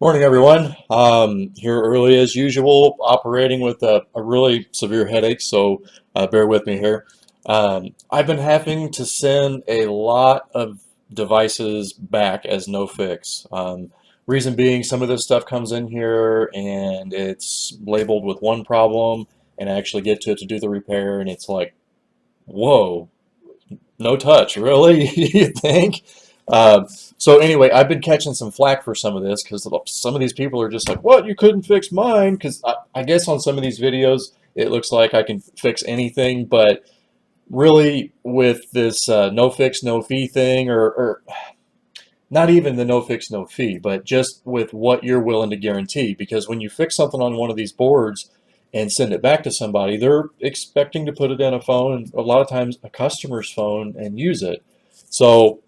Morning, everyone. Here early as usual, operating with a really severe headache, so bear with me here. I've been having to send a lot of devices back as no fix. Reason being, some of this stuff comes in here and it's labeled with one problem, and I actually get to it to do the repair, and it's like, whoa, no touch, really? You think? So anyway, I've been catching some flack for some of this because some of these people are just like, "What? You couldn't fix mine?" Because I guess on some of these videos, it looks like I can fix anything, but really, with this no fix, no fee thing, or not even the no fix, no fee, but just with what you're willing to guarantee. Because when you fix something on one of these boards and send it back to somebody, they're expecting to put it in a phone, and a lot of times a customer's phone, and use it. So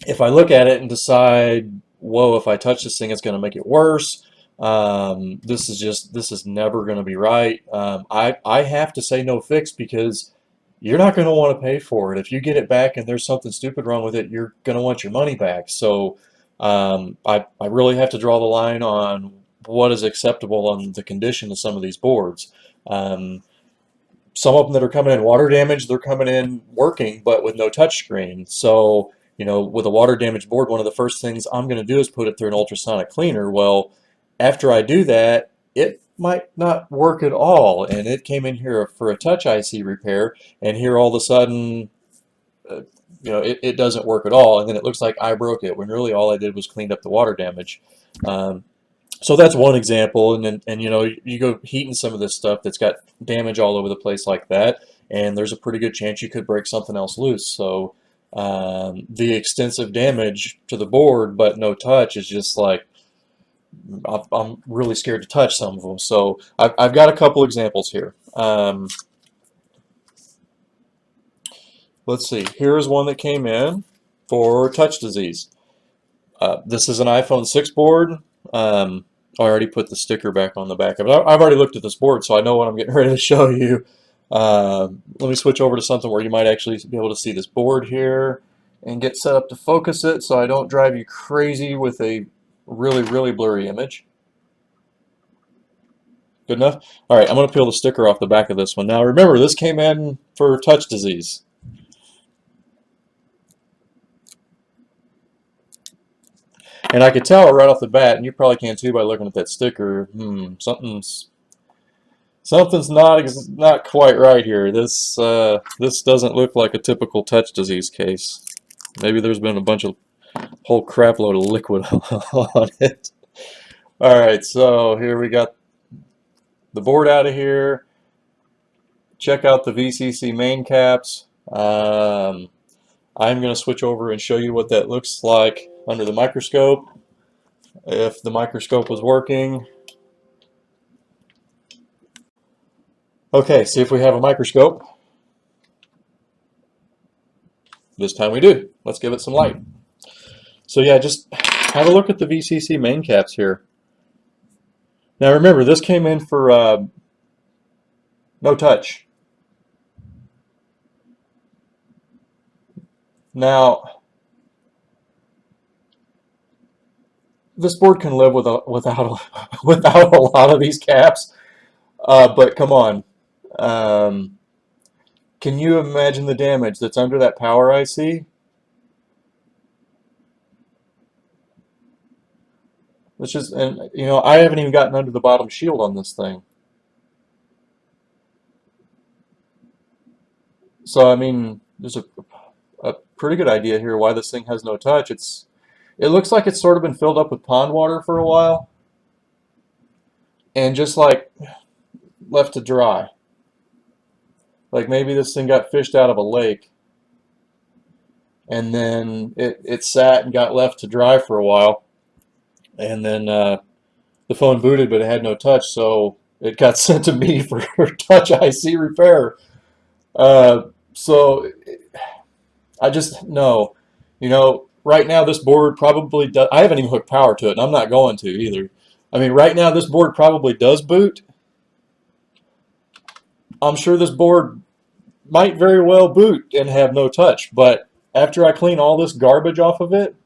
if I look at it and decide, whoa, if I touch this thing, it's going to make it worse. This is never going to be right. I have to say no fix because you're not going to want to pay for it. If you get it back and there's something stupid wrong with it, you're going to want your money back. So I really have to draw the line on what is acceptable on the condition of some of these boards. Um, some of them that are coming in water damaged, they're coming in working, but with no touch screen. So, with a water damaged board, one of the first things I'm going to do is put it through an ultrasonic cleaner. Well, after I do that, it might not work at all. And it came in here for a touch IC repair, and here all of a sudden, uh, it doesn't work at all. And then it looks like I broke it when really all I did was cleaned up the water damage. Um, so that's one example, and you go heating some of this stuff that's got damage all over the place like that, and there's a pretty good chance you could break something else loose. So the extensive damage to the board but no touch is just like I'm really scared to touch some of them. So I've got a couple examples here. Let's see. Here's one that came in for touch disease. This is an iPhone 6 board. I already put the sticker back on the back of it. I've already looked at this board, so I know what I'm getting ready to show you. Let me switch over to something where you might actually be able to see this board here and get set up to focus it so I don't drive you crazy with a really, really blurry image. Good enough? All right, I'm going to peel the sticker off the back of this one. Now remember, this came in for touch disease. And I could tell right off the bat, and you probably can too by looking at that sticker, something's not quite right here. This doesn't look like a typical touch disease case. Maybe there's been a whole crap load of liquid on it. All right, so here we got the board out of here. Check out the VCC main caps. I'm going to switch over and show you what that looks like under the microscope. If the microscope was working. Okay, see if we have a microscope. This time we do. Let's give it some light. So yeah, just have a look at the VCC main caps here. Now remember, this came in for no touch. Now, this board can live without a lot of these caps, but come on. Can you imagine the damage that's under that power IC? And I haven't even gotten under the bottom shield on this thing. So I mean, there's a pretty good idea here why this thing has no touch. It looks like it's sort of been filled up with pond water for a while and just like left to dry. Like maybe this thing got fished out of a lake and then it sat and got left to dry for a while, and then the phone booted but it had no touch, so it got sent to me for touch IC repair. So I just know, right now this board probably does. I haven't even hooked power to it, and I'm not going to either. I mean, right now this board probably does boot. I'm sure this board might very well boot and have no touch, but after I clean all this garbage off of it,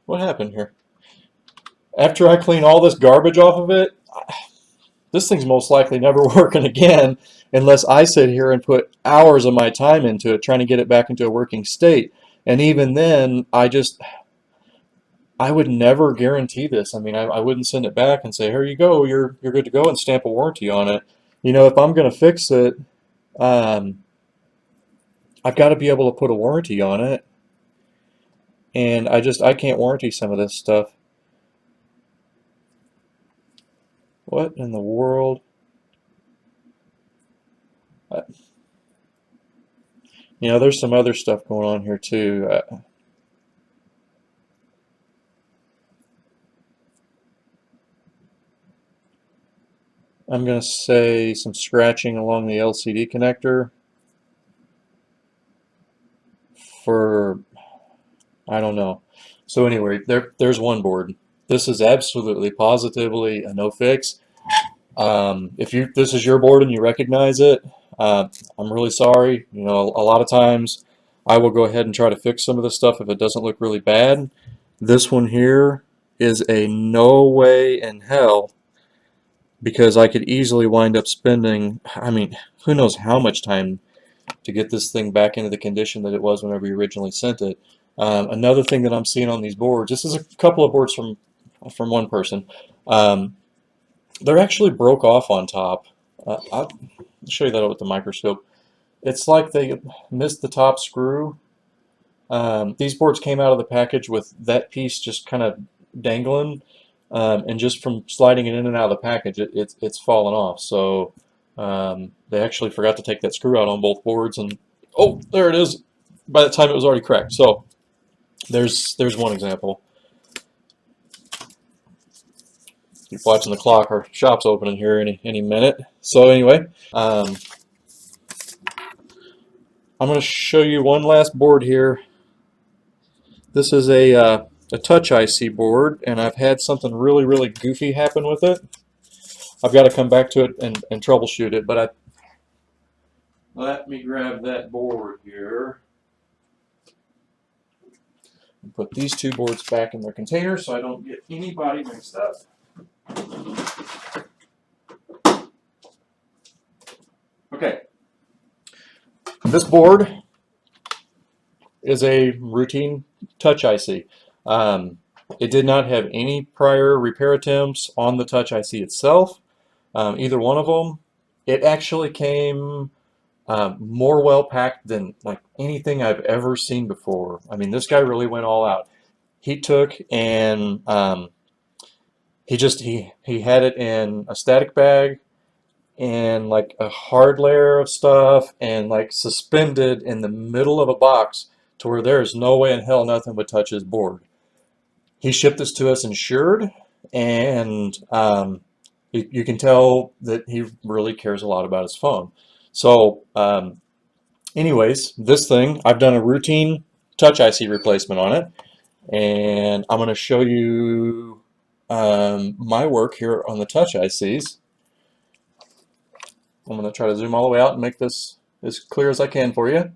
what happened here? After I clean all this garbage off of it, this thing's most likely never working again unless I sit here and put hours of my time into it trying to get it back into a working state. And even then, I would never guarantee this. I mean, I wouldn't send it back and say, "Here you go, you're good to go," and stamp a warranty on it. You know, if I'm going to fix it, um, I've got to be able to put a warranty on it, and I can't warranty some of this stuff. What in the world? Uh, You know, there's some other stuff going on here too. I'm going to say some scratching along the LCD connector for, I don't know. So anyway, there's one board. This is absolutely positively a no fix. If this is your board and you recognize it, I'm really sorry. You know, a lot of times I will go ahead and try to fix some of this stuff if it doesn't look really bad. This one here is a no way in hell, because I could easily wind up spending, I mean, who knows how much time to get this thing back into the condition that it was whenever you originally sent it. Another thing that I'm seeing on these boards, this is a couple of boards from one person. They're actually broke off on top. I'll show you that with the microscope. It's like they missed the top screw. These boards came out of the package with that piece just kind of dangling, and just from sliding it in and out of the package, it's fallen off. So they actually forgot to take that screw out on both boards, and oh, there it is. By the time it was already cracked. So there's one example. Keep watching the clock. Our shop's opening here any minute. So anyway, I'm going to show you one last board here. This is a touch IC board, and I've had something really goofy happen with it. I've got to come back to it and troubleshoot it, but let me grab that board here and put these two boards back in their container so I don't get anybody mixed up. Okay, this board is a routine touch IC. It did not have any prior repair attempts on the touch IC itself, either one of them. It actually came more well packed than like anything I've ever seen before. I mean, this guy really went all out. He took and he had it in a static bag and like a hard layer of stuff and like suspended in the middle of a box to where there's no way in hell nothing would touch his board. He shipped this to us insured, and you can tell that he really cares a lot about his phone. So anyways, this thing, I've done a routine touch IC replacement on it, and I'm going to show you my work here on the touch ICs. I'm going to try to zoom all the way out and make this as clear as I can for you.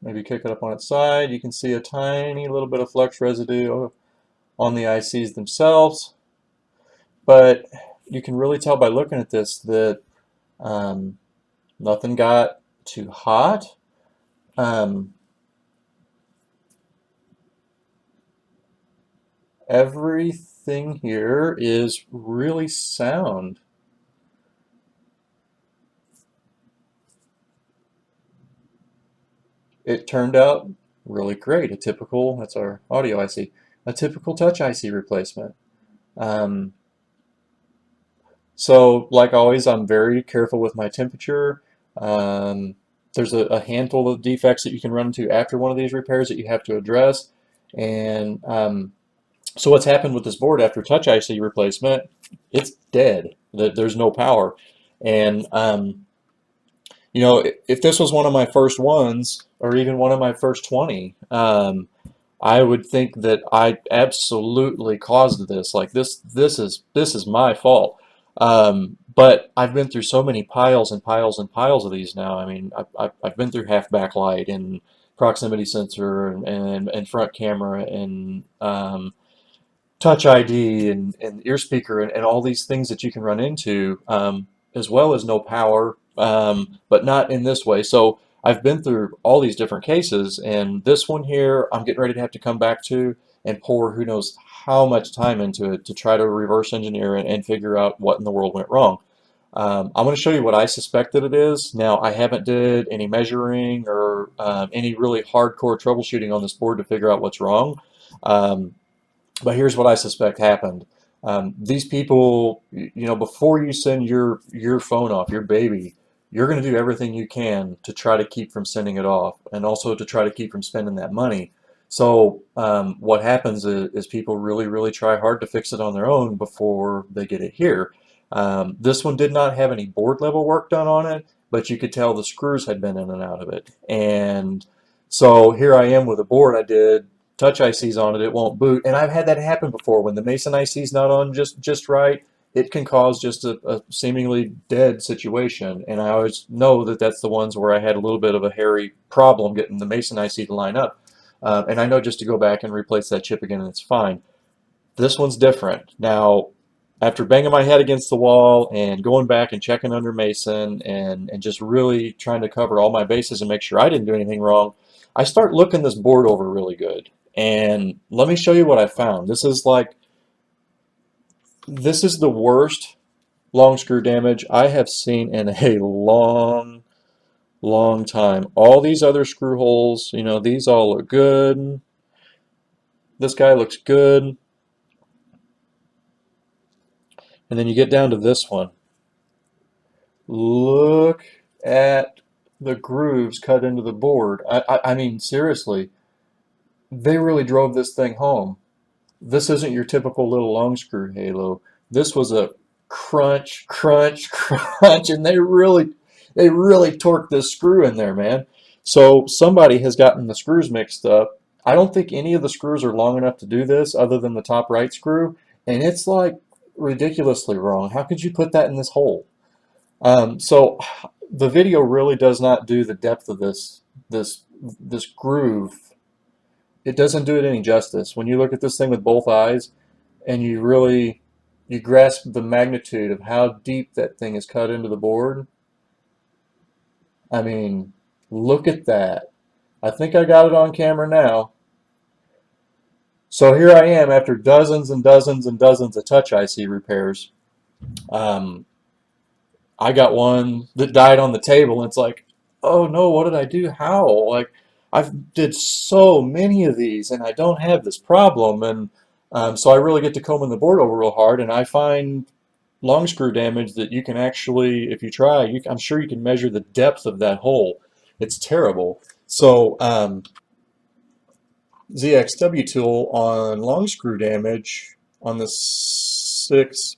Maybe kick it up on its side. You can see a tiny little bit of flux residue on the ICs themselves, but you can really tell by looking at this that nothing got too hot. Everything here is really sound. It turned out really great. That's our audio IC, a typical touch IC replacement. So like always, I'm very careful with my temperature. There's a handful of defects that you can run into after one of these repairs that you have to address. And so what's happened with this board after touch IC replacement, it's dead. There's no power. And you know, if this was one of my first ones, or even one of my first 20, I would think that I absolutely caused this. Like this is my fault. But I've been through so many piles and piles and piles of these now. I mean, I've been through half backlight and proximity sensor and front camera and Touch ID and ear speaker and all these things that you can run into, as well as no power, but not in this way. So I've been through all these different cases, and this one here I'm getting ready to have to come back to and pour who knows how much time into it to try to reverse engineer and figure out what in the world went wrong. I'm going to show you what I suspect that it is. Now, I haven't did any measuring or any really hardcore troubleshooting on this board to figure out what's wrong. Um, but here's what I suspect happened. These people, before you send your phone off, your baby, you're going to do everything you can to try to keep from sending it off, and also to try to keep from spending that money. So what happens is people really, really try hard to fix it on their own before they get it here. This one did not have any board level work done on it, but you could tell the screws had been in and out of it. And so here I am with a board I did touch ICs on it, it won't boot. And I've had that happen before. When the Mason IC is not on just right, it can cause just a seemingly dead situation. And I always know that that's the ones where I had a little bit of a hairy problem getting the Mason IC to line up. And I know just to go back and replace that chip again and it's fine. This one's different. Now, after banging my head against the wall and going back and checking under Mason and just really trying to cover all my bases and make sure I didn't do anything wrong, I start looking this board over really good. And let me show you what I found. This is the worst long screw damage I have seen in a long, long time. All these other screw holes, these all look good. This guy looks good. And then you get down to this one. Look at the grooves cut into the board. I mean, seriously, they really drove this thing home. This isn't your typical little long screw halo. This was a crunch, crunch, crunch, and they really torqued this screw in there, man. So somebody has gotten the screws mixed up. I don't think any of the screws are long enough to do this other than the top right screw, and it's like ridiculously wrong. How could you put that in this hole? So the video really does not do the depth of this groove. It doesn't do it any justice. When you look at this thing with both eyes and you grasp the magnitude of how deep that thing is cut into the board, I mean, look at that. I think I got it on camera now. So here I am after dozens and dozens and dozens of touch IC repairs. I got one that died on the table, and it's like, oh no, what did I do? How? Like, I've did so many of these, and I don't have this problem, and so I really get to combing the board over real hard, and I find long screw damage that you can actually, if you try, I'm sure you can measure the depth of that hole. It's terrible. So ZXW tool on long screw damage on the 6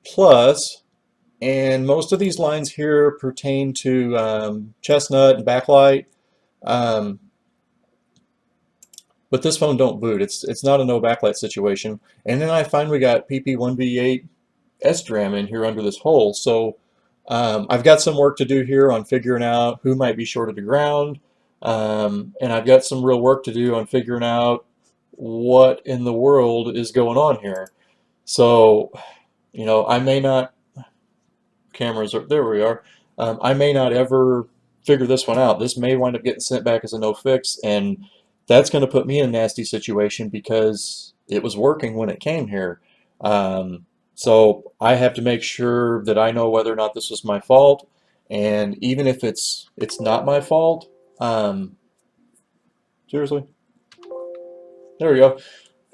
Plus. And most of these lines here pertain to chestnut and backlight, um, but this phone don't boot. It's not a no backlight situation. And then I find we got PP1V8 SDRAM in here under this hole. So I've got some work to do here on figuring out who might be shorted to ground, and I've got some real work to do on figuring out what in the world is going on here. So, I may not cameras are there we are. I may not ever figure this one out. This may wind up getting sent back as a no fix, and that's going to put me in a nasty situation because it was working when it came here. So I have to make sure that I know whether or not this was my fault, and even if it's not my fault, seriously, there we go.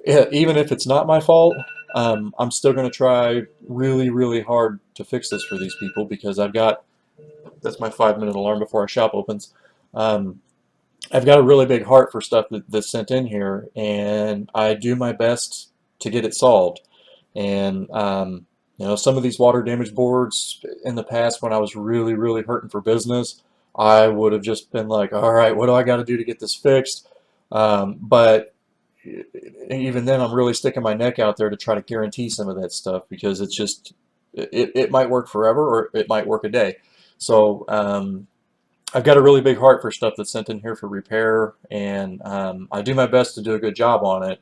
Yeah, even if it's not my fault, I'm still going to try really, really hard to fix this for these people because that's my 5-minute alarm before our shop opens. I've got a really big heart for stuff that's sent in here, and I do my best to get it solved. And some of these water damage boards in the past, when I was really, really hurting for business, I would have just been like, all right, what do I got to do to get this fixed? But even then, I'm really sticking my neck out there to try to guarantee some of that stuff because it's just it might work forever or it might work a day. So I've got a really big heart for stuff that's sent in here for repair, and I do my best to do a good job on it.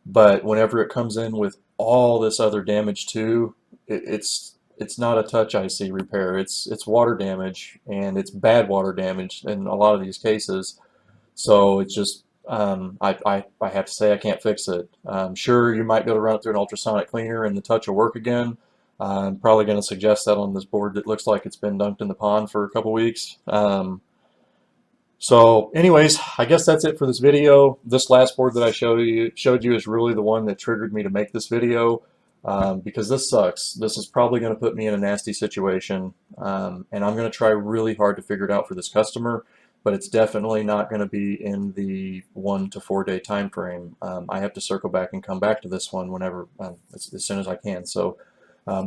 But whenever it comes in with all this other damage too, it's not a touch IC repair. It's water damage, and it's bad water damage in a lot of these cases. So it's just I have to say I can't fix it. Sure, you might be able to run it through an ultrasonic cleaner and the touch will work again. I'm probably going to suggest that on this board that looks like it's been dunked in the pond for a couple weeks. So anyways, I guess that's it for this video. This last board that I showed you is really the one that triggered me to make this video, because this sucks. This is probably going to put me in a nasty situation, and I'm going to try really hard to figure it out for this customer, but it's definitely not going to be in the 1 to 4 day time frame. I have to circle back and come back to this one whenever, as soon as I can. So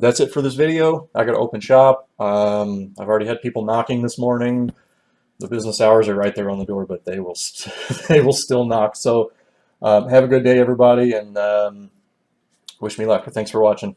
that's it for this video. I got to open shop. I've already had people knocking this morning. The business hours are right there on the door, but they will they will still knock. So have a good day, everybody, and wish me luck. Thanks for watching.